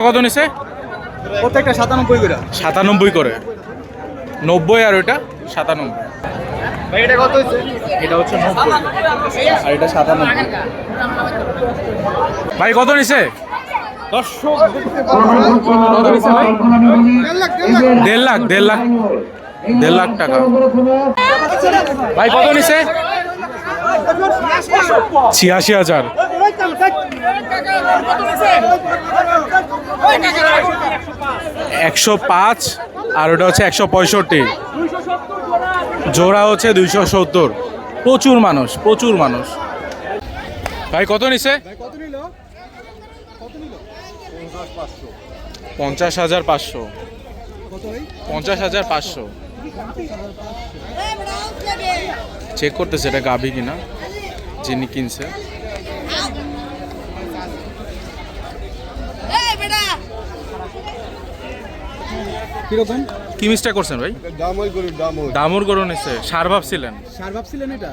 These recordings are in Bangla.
কত নিছে? প্রত্যেকটা 97 করে। 97 করে। 90 আর ওইটা 97। ভাই এটা কত হইছে? এটা হচ্ছে 90 আর এটা 97। ভাই কত নিছে? 1.5 লাখ টাকা। ভাই কত নিছে? 86,000। 105 আর ওটা হচ্ছে 165। জোড়া হচ্ছে 270। প্রচুর মানুষ। ভাই কত নিছে? 50,500। 50,500 চেক করতেছে এটা গাভী কিনা, যিনি কিনছে। কিরকম কি মিস্টেক করছেন ভাই? দামর গরু নিছে। সার ভাবছিলেন? এটা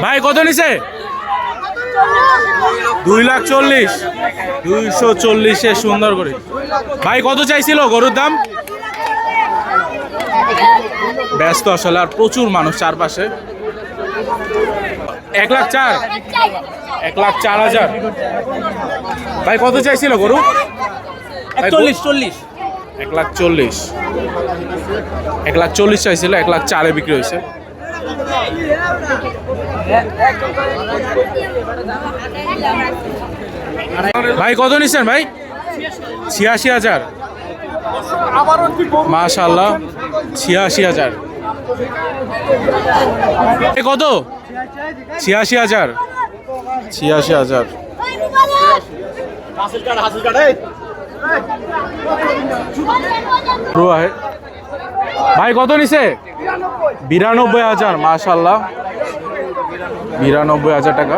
ভাই কত নিছে? 2,40,000। 240 সুন্দর করে। ভাই কত চাইছিল গরুর দাম? ব্যস্ত আসলে, আর প্রচুর মানুষ চারপাশে। 1,04,000। 1,04,000। ভাই কত চাইছিল গরু? 40 1,40,000। 1,40,000 চাইছিল, 1,04,000 বিক্রি হয়েছে। ভাই কত নিচ্ছেন ভাই? 86,000। মাশাআল্লাহ, 86,000। কত? 86,000। 86,000। ভাই কত নিছে? 92,000। মাশাআল্লাহ, 92,000 টাকা।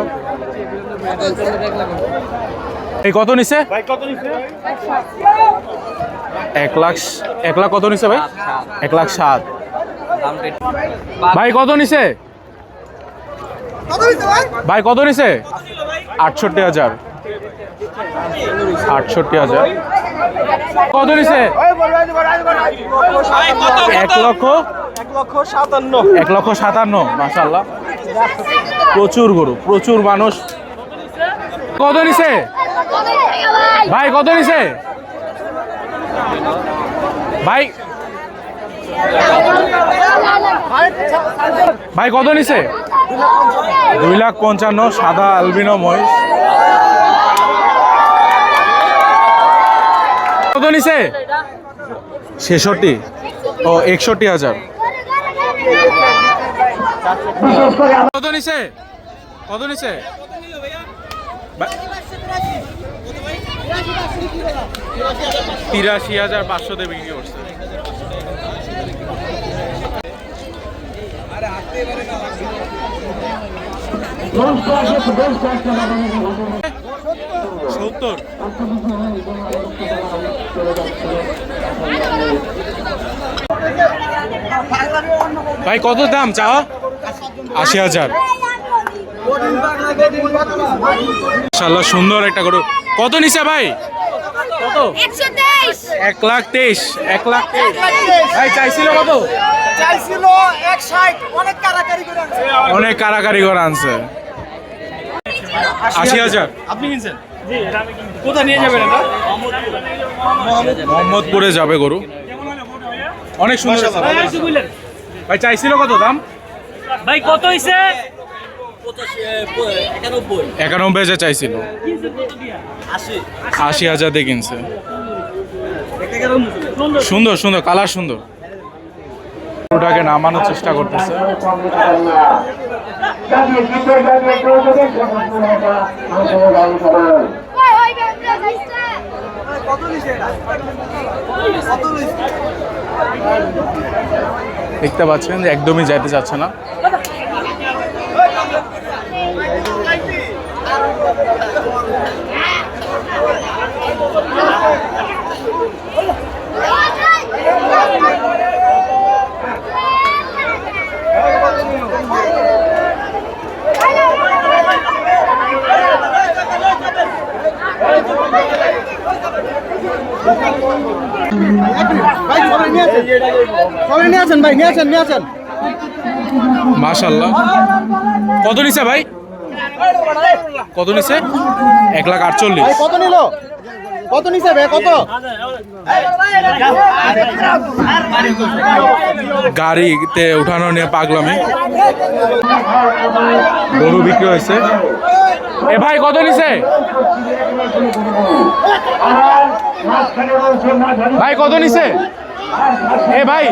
এই কত নিছে? 1 লাখ কত নিছে ভাই? 1,07,000। ভাই কত নিছে? ভাই কত নিছে? 68,000। 68,000। কত নিছে? 1,57,000। মাশাআল্লাহ, প্রচুর গরু, প্রচুর মানুষ। কত নিছে ভাই? কত নিছে ভাই? ভাই কত নিছে? 2,55,000। সাদা আলবিনো মহিষ। কত নিছে? 66। ও 61,000। কত নিছে? কত নিছে? 83,500 দিয়ে বিক্রি করছে। ভাই কত দাম চাও? 80,000। মাশাআল্লাহ, সুন্দর একটা গরু। কত নিছে ভাই? কত? 1,23,000। 1,23,000। ভাই চাইছিল কত? চাইছিল 160। অনেক কারাকারি করে আনছে। 80,000। আপনি কিনছেন? জি, এটা আমি কিনছি। কোথায় নিয়ে যাবেন এটা? মোহাম্মদপুরে যাবে গরু। অনেক সুন্দর। ভাই চাইছিল কত দাম? ভাই কত হইছে? 91,000 চাইছিল। 80,000 দিয়ে কিনছে। সুন্দর সুন্দর কালার, সুন্দর। ওটাকে নামানোর চেষ্টা করতেছে। দেখতে পাচ্ছেন যে একদমই যাইতে চাচ্ছে না। Hey, ভাই সবাই নিয়ে আসেন, সবাই নিয়ে আসেন, ভাই নিয়ে আসেন, নিয়ে আসেন। মাশাল্লাহ। কত নিছে ভাই? কত নিছে? 1,48,000। ভাই কত নিল? কত নিছে ভাই, কত? গাড়িতে উঠানো নিয়ে পাগলামি। গরু বিক্রি হয়েছে। এ ভাই কত নিছে? ভাই কত নিছে? এ ভাই